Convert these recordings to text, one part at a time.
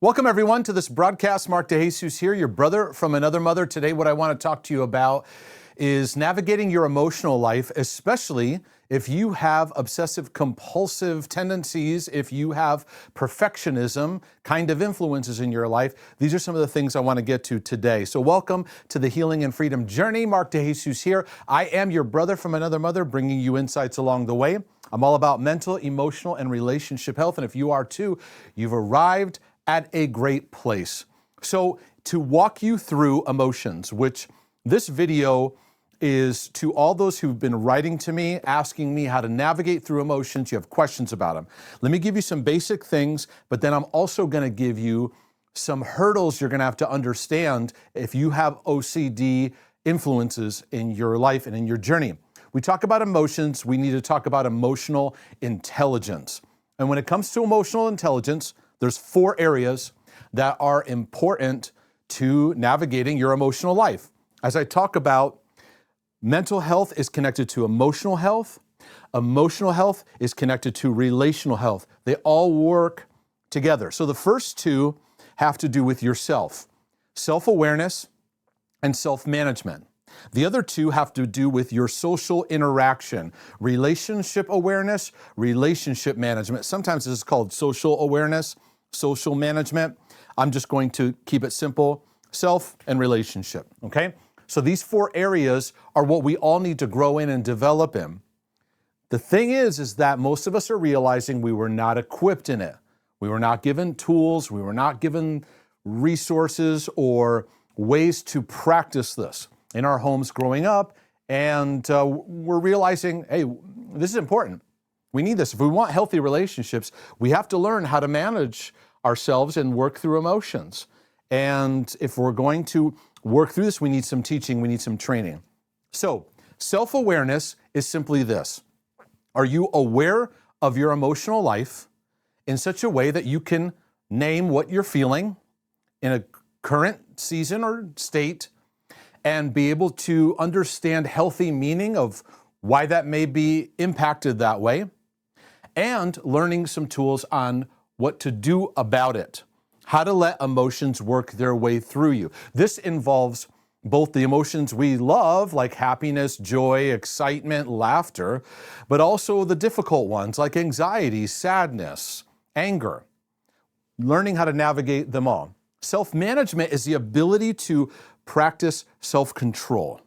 Welcome everyone to this broadcast. Mark DeJesus here, your brother from another mother. Today what I want to talk to you about is navigating your emotional life, especially if you have obsessive-compulsive tendencies, if you have perfectionism kind of influences in your life. These are some of the things I want to get to today. So welcome to the Healing and Freedom Journey. Mark DeJesus here. I am your brother from another mother, bringing you insights along the way. I'm all about mental, emotional, and relationship health. And if you are too, you've arrived at a great place. So to walk you through emotions, which this video is to all those who've been writing to me, asking me how to navigate through emotions. You have questions about them. Let me give you some basic things, but then I'm also going to give you some hurdles you're going to have to understand if you have OCD influences in your life and in your journey. We talk about emotions. We need to talk about emotional intelligence. And when it comes to emotional intelligence, there's 4 areas that are important to navigating your emotional life. As I talk about, mental health is connected to emotional health. Emotional health is connected to relational health. They all work together. So the first 2 have to do with yourself, self-awareness and self-management. The other 2 have to do with your social interaction, relationship awareness, relationship management. Sometimes this is called social awareness, social management. I'm just going to keep it simple, self and relationship, okay? So these 4 areas are what we all need to grow in and develop in. The thing is that most of us are realizing we were not equipped in it. We were not given tools, we were not given resources or ways to practice this in our homes growing up, and we're realizing, hey, this is important. We need this. If we want healthy relationships, we have to learn how to manage ourselves and work through emotions. And if we're going to work through this, we need some teaching, we need some training. So self-awareness is simply this. Are you aware of your emotional life in such a way that you can name what you're feeling in a current season or state and be able to understand healthy meaning of why that may be impacted that way, and learning some tools on what to do about it, how to let emotions work their way through you. This involves both the emotions we love, like happiness, joy, excitement, laughter, but also the difficult ones like anxiety, sadness, anger, learning how to navigate them all. Self-management is the ability to practice self-control,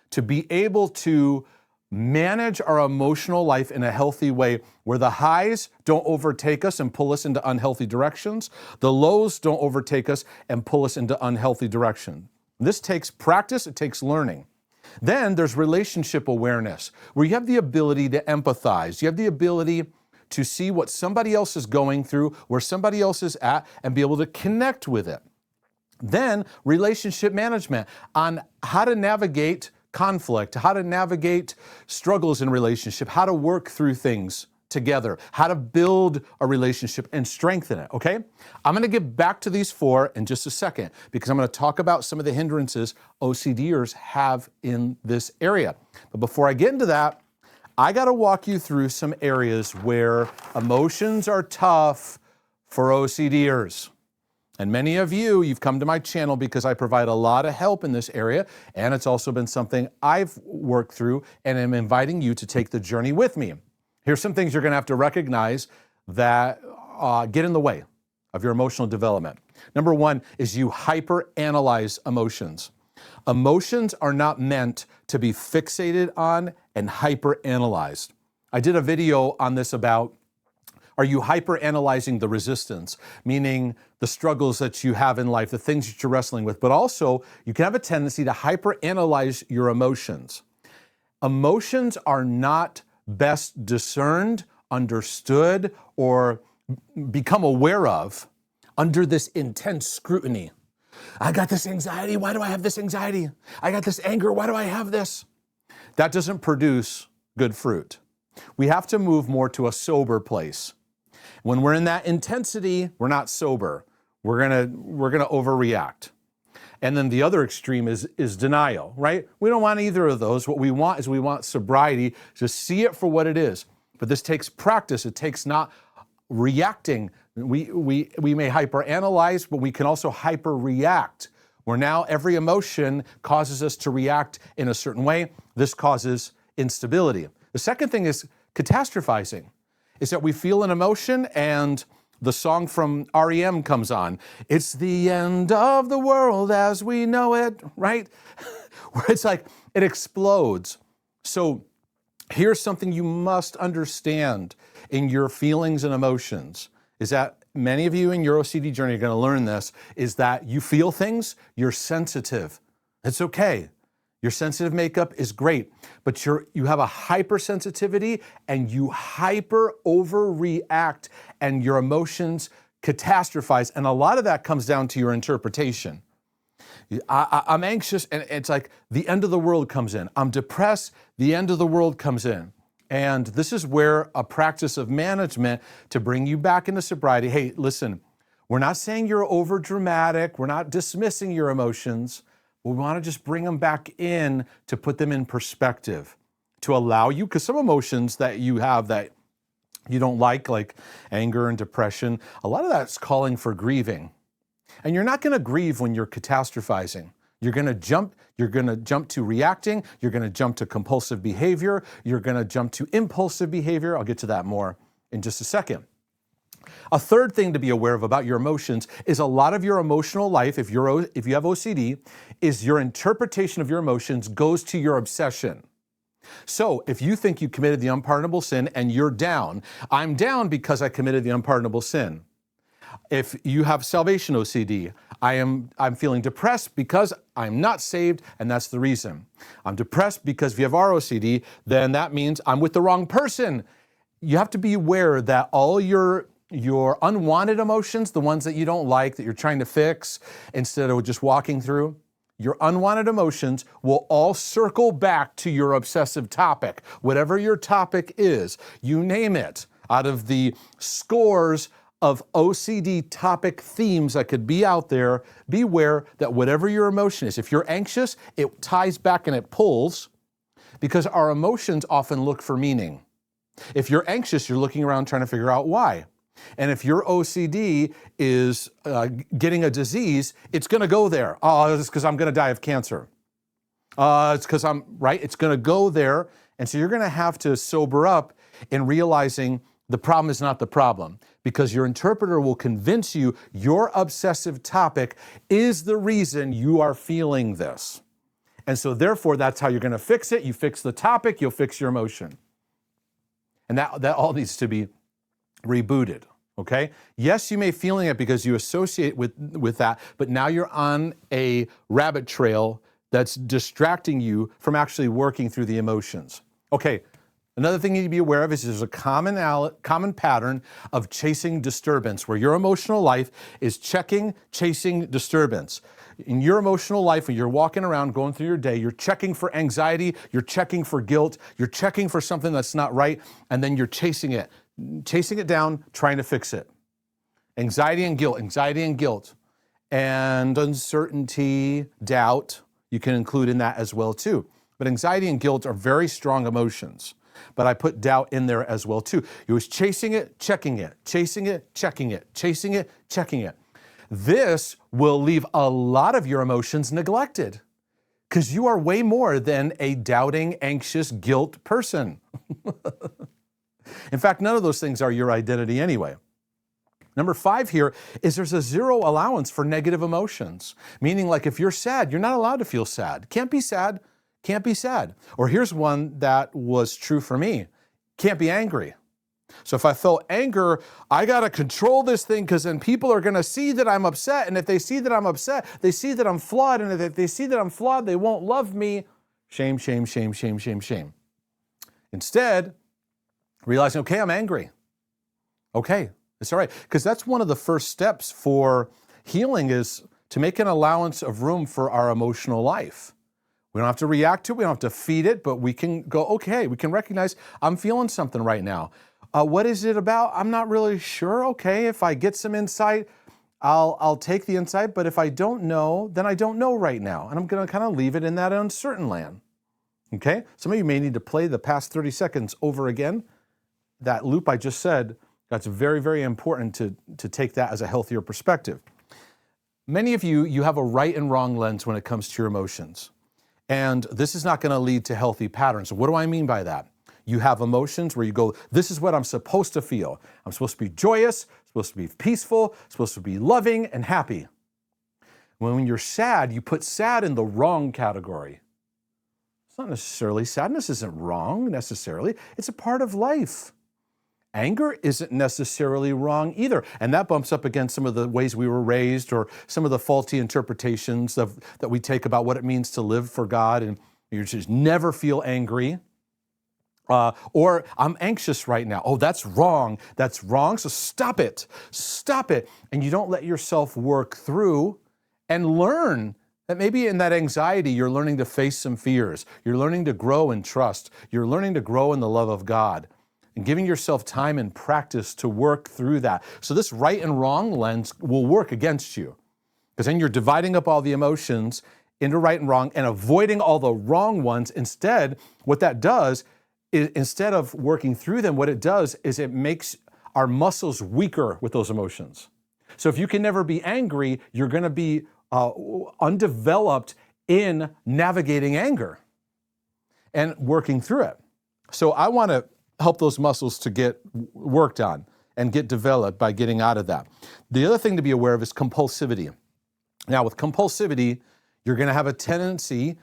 to be able to manage our emotional life in a healthy way where the highs don't overtake us and pull us into unhealthy directions. The lows don't overtake us and pull us into unhealthy direction. This takes practice, it takes learning. Then there's relationship awareness, where you have the ability to empathize. You have the ability to see what somebody else is going through, where somebody else is at, and be able to connect with it. Then relationship management on how to navigate conflict, how to navigate struggles in relationship, how to work through things together, how to build a relationship and strengthen it, okay? I'm gonna get back to these 4 in just a second because I'm gonna talk about some of the hindrances OCDers have in this area. But before I get into that, I gotta walk you through some areas where emotions are tough for OCDers. And many of you, you've come to my channel because I provide a lot of help in this area, and it's also been something I've worked through, and I'm inviting you to take the journey with me. Here's some things you're gonna have to recognize that get in the way of your emotional development. Number 1 is you hyper-analyze emotions. Emotions are not meant to be fixated on and hyper-analyzed. I did a video on this about, are you hyper-analyzing the resistance, meaning the struggles that you have in life, the things that you're wrestling with, but also you can have a tendency to hyper-analyze your emotions. Emotions are not best discerned, understood, or become aware of under this intense scrutiny. I got this anxiety, why do I have this anxiety? I got this anger, why do I have this? That doesn't produce good fruit. We have to move more to a sober place. When we're in that intensity, we're not sober. We're gonna overreact. And then the other extreme is denial, right? We don't want either of those. What we want is we want sobriety, to see it for what it is. But this takes practice. It takes not reacting We may hyperanalyze, but we can also hyperreact, where now every emotion causes us to react in a certain way. This causes instability. The second thing is catastrophizing, is that we feel an emotion and the song from REM comes on. It's the end of the world as we know it, right? Where it's like it explodes. So here's something you must understand in your feelings and emotions, is that many of you in your OCD journey are going to learn this, is that you feel things, you're sensitive. It's okay. Your sensitive makeup is great, but you have a hypersensitivity and you hyper overreact and your emotions catastrophize. And a lot of that comes down to your interpretation. I'm anxious and it's like the end of the world comes in. I'm depressed, the end of the world comes in. And this is where a practice of management to bring you back into sobriety. Hey, listen, we're not saying you're over dramatic. We're not dismissing your emotions. We want to just bring them back in to put them in perspective, to allow you, because some emotions that you have that you don't like anger and depression, a lot of that's calling for grieving. And you're not going to grieve when you're catastrophizing. You're going to jump to reacting, you're going to jump to compulsive behavior, you're going to jump to impulsive behavior. I'll get to that more in just a second. A third thing to be aware of about your emotions is a lot of your emotional life, if you have OCD, is your interpretation of your emotions goes to your obsession. So if you think you committed the unpardonable sin and you're down, I'm down because I committed the unpardonable sin. If you have salvation OCD, I'm feeling depressed because I'm not saved, and that's the reason. I'm depressed because if you have ROCD, then that means I'm with the wrong person. You have to be aware that all your unwanted emotions, the ones that you don't like, that you're trying to fix instead of just walking through, your unwanted emotions will all circle back to your obsessive topic. Whatever your topic is, you name it, out of the scores of OCD topic themes that could be out there, beware that whatever your emotion is, if you're anxious, it ties back and it pulls, because our emotions often look for meaning. If you're anxious, you're looking around trying to figure out why. And if your OCD is getting a disease, it's going to go there. Oh, it's because I'm going to die of cancer. It's because it's going to go there. And so you're going to have to sober up in realizing the problem is not the problem, because your interpreter will convince you your obsessive topic is the reason you are feeling this. And so therefore, that's how you're going to fix it. You fix the topic, you'll fix your emotion. And that all needs to be rebooted, okay? Yes, you may be feeling it because you associate with that, but now you're on a rabbit trail that's distracting you from actually working through the emotions. Okay, another thing you need to be aware of is there's a common pattern of chasing disturbance, where your emotional life is chasing disturbance. In your emotional life, when you're walking around, going through your day, you're checking for anxiety, you're checking for guilt, you're checking for something that's not right, and then you're chasing it down, trying to fix it. Anxiety and guilt, and uncertainty, doubt, you can include in that as well too. But anxiety and guilt are very strong emotions. But I put doubt in there as well too. You're chasing it, checking it, chasing it, checking it, chasing it, checking it. This will leave a lot of your emotions neglected, because you are way more than a doubting, anxious, guilt person. In fact, none of those things are your identity anyway. Number 5 here is there's a zero allowance for negative emotions, meaning like if you're sad, you're not allowed to feel sad. Can't be sad, can't be sad. Or here's one that was true for me. Can't be angry. So if I felt anger, I got to control this thing, because then people are going to see that I'm upset. And if they see that I'm upset, they see that I'm flawed. And if they see that I'm flawed, they won't love me. Shame, shame, shame, shame, shame, shame. Instead, realizing, okay, I'm angry. Okay, it's all right. Because that's one of the first steps for healing, is to make an allowance of room for our emotional life. We don't have to react to it. We don't have to feed it, but we can go, okay, we can recognize I'm feeling something right now. What is it about? I'm not really sure. Okay, if I get some insight, I'll take the insight. But if I don't know, then I don't know right now. And I'm going to kind of leave it in that uncertain land. Okay? Some of you may need to play the past 30 seconds over again. That loop I just said, That's very, very important to take that as a healthier perspective. Many of you have a right and wrong lens when it comes to your emotions. And this is not going to lead to healthy patterns. What do I mean by that? You have emotions where you go, this is what I'm supposed to feel. I'm supposed to be joyous, supposed to be peaceful, supposed to be loving and happy. When you're sad, you put sad in the wrong category. It's not necessarily, sadness isn't wrong necessarily. It's a part of life. Anger isn't necessarily wrong either. And that bumps up against some of the ways we were raised or some of the faulty interpretations that we take about what it means to live for God. And you just never feel angry. Or I'm anxious right now. Oh, that's wrong. That's wrong. So stop it. Stop it. And you don't let yourself work through and learn that maybe in that anxiety, you're learning to face some fears. You're learning to grow in trust. You're learning to grow in the love of God and giving yourself time and practice to work through that. So this right and wrong lens will work against you because then you're dividing up all the emotions into right and wrong and avoiding all the wrong ones. Instead, what that does is instead of working through them, what it does is it makes our muscles weaker with those emotions. So if you can never be angry, you're going to be undeveloped in navigating anger and working through it. So I want to help those muscles to get worked on and get developed by getting out of that. The other thing to be aware of is compulsivity. Now with compulsivity, you're going to have a tendency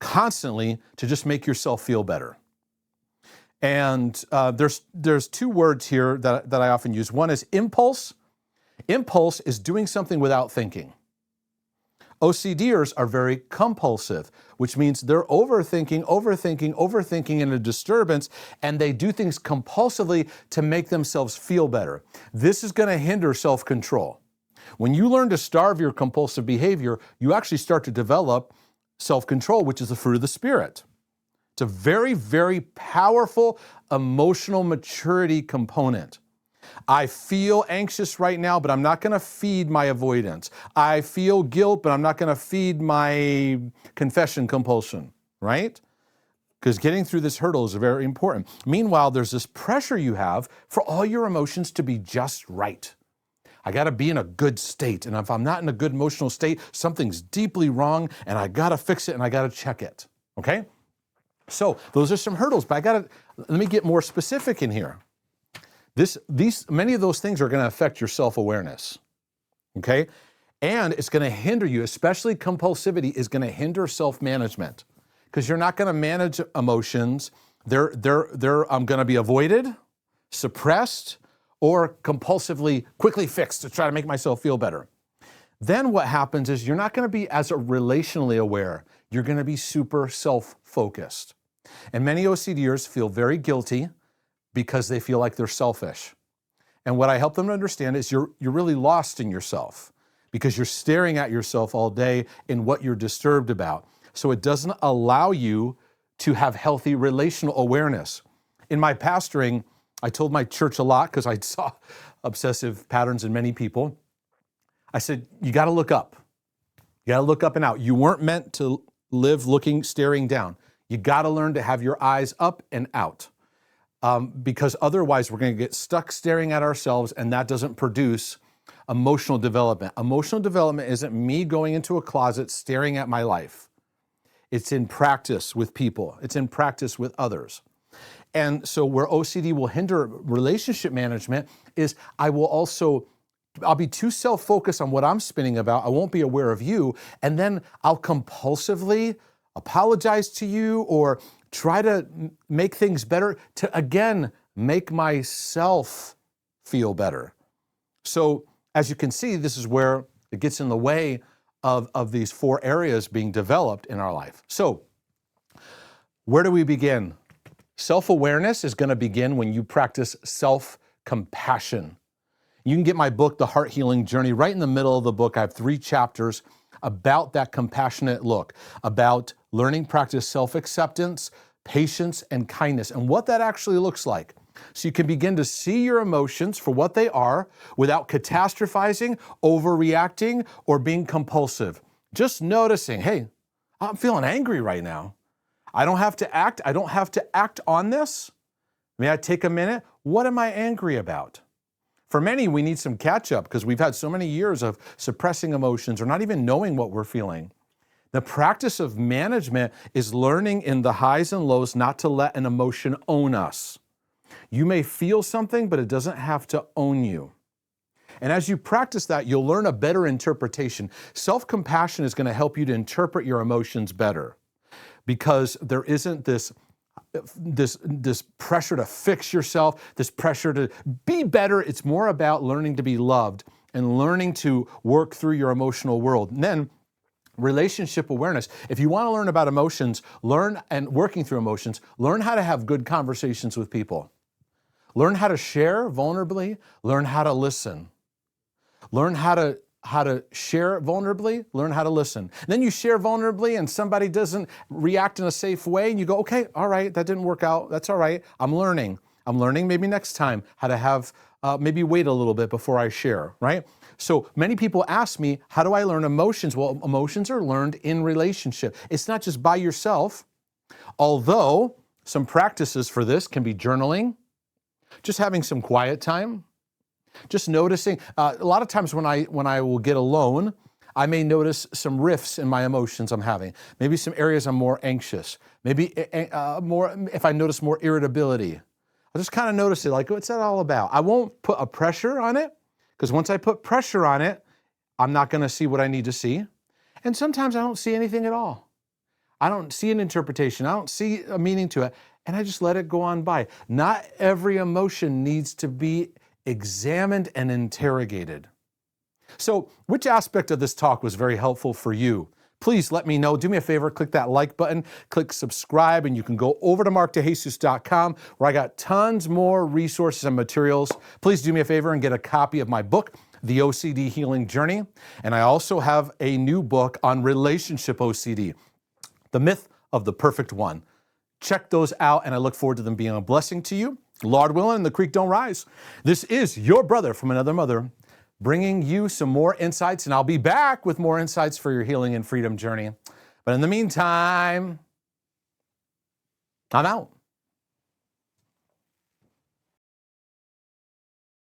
constantly to just make yourself feel better. And there's two words here that I often use. One is impulse. Impulse is doing something without thinking. OCDers are very compulsive, which means they're overthinking in a disturbance, and they do things compulsively to make themselves feel better. This is going to hinder self-control. When you learn to starve your compulsive behavior, you actually start to develop self-control, which is the fruit of the Spirit. It's a very, very powerful emotional maturity component. I feel anxious right now, but I'm not going to feed my avoidance. I feel guilt, but I'm not going to feed my confession compulsion, right? Because getting through this hurdle is very important. Meanwhile, there's this pressure you have for all your emotions to be just right. I got to be in a good state. And if I'm not in a good emotional state, something's deeply wrong and I got to fix it and I got to check it. Okay? So those are some hurdles, but let me get more specific in here. Many of those things are going to affect your self-awareness, okay? And it's going to hinder you, especially compulsivity is going to hinder self-management because you're not going to manage emotions. They're going to be avoided, suppressed, or compulsively quickly fixed to try to make myself feel better. Then what happens is you're not going to be as relationally aware. You're going to be super self-focused. And many OCDers feel very guilty because they feel like they're selfish. And what I help them to understand is you're really lost in yourself because you're staring at yourself all day in what you're disturbed about. So it doesn't allow you to have healthy relational awareness. In my pastoring, I told my church a lot because I saw obsessive patterns in many people. I said, you got to look up. You got to look up and out. You weren't meant to live staring down. You got to learn to have your eyes up and out. Because otherwise we're going to get stuck staring at ourselves and that doesn't produce emotional development. Emotional development isn't me going into a closet staring at my life. It's in practice with people. It's in practice with others. And so where OCD will hinder relationship management is I'll be too self-focused on what I'm spinning about. I won't be aware of you. And then I'll compulsively apologize to you or try to make things better to, again, make myself feel better. So as you can see, this is where it gets in the way of these four areas being developed in our life. So where do we begin? Self-awareness is going to begin when you practice self-compassion. You can get my book, The Heart Healing Journey. Right in the middle of the book, I have 3 chapters about that compassionate look, about learning practice self-acceptance, patience, and kindness, and what that actually looks like. So you can begin to see your emotions for what they are without catastrophizing, overreacting, or being compulsive. Just noticing, hey, I'm feeling angry right now. I don't have to act on this. May I take a minute? What am I angry about? For many, we need some catch up because we've had so many years of suppressing emotions or not even knowing what we're feeling. The practice of management is learning in the highs and lows not to let an emotion own us. You may feel something, but it doesn't have to own you. And as you practice that, you'll learn a better interpretation. Self-compassion is going to help you to interpret your emotions better because there isn't this pressure to fix yourself, this pressure to be better. It's more about learning to be loved and learning to work through your emotional world. And then relationship awareness. If you want to learn about emotions, and working through emotions, learn how to have good conversations with people. Learn how to share vulnerably, learn how to listen. Learn how to share vulnerably, learn how to listen. And then you share vulnerably and somebody doesn't react in a safe way and you go, okay, all right, that didn't work out. That's all right. I'm learning maybe next time how to have, maybe wait a little bit before I share, right? So many people ask me, how do I learn emotions? Well, emotions are learned in relationship. It's not just by yourself, although some practices for this can be journaling, just having some quiet time, just noticing. A lot of times when I will get alone, I may notice some rifts in my emotions I'm having. Maybe some areas I'm more anxious. Maybe if I notice more irritability. I'll just kind of notice it, like, what's that all about? I won't put a pressure on it, because once I put pressure on it, I'm not going to see what I need to see. And sometimes I don't see anything at all. I don't see an interpretation. I don't see a meaning to it. And I just let it go on by. Not every emotion needs to be examined and interrogated. So, which aspect of this talk was very helpful for you? Please let me know. Do me a favor, click that like button, click subscribe, and you can go over to markdejesus.com where I got tons more resources and materials. Please do me a favor and get a copy of my book, The OCD Healing Journey. And I also have a new book on relationship OCD, The Myth of the Perfect One. Check those out, and I look forward to them being a blessing to you. Lord willing, and the creek don't rise. This is your brother from another mother, bringing you some more insights, and I'll be back with more insights for your healing and freedom journey. But in the meantime, I'm out.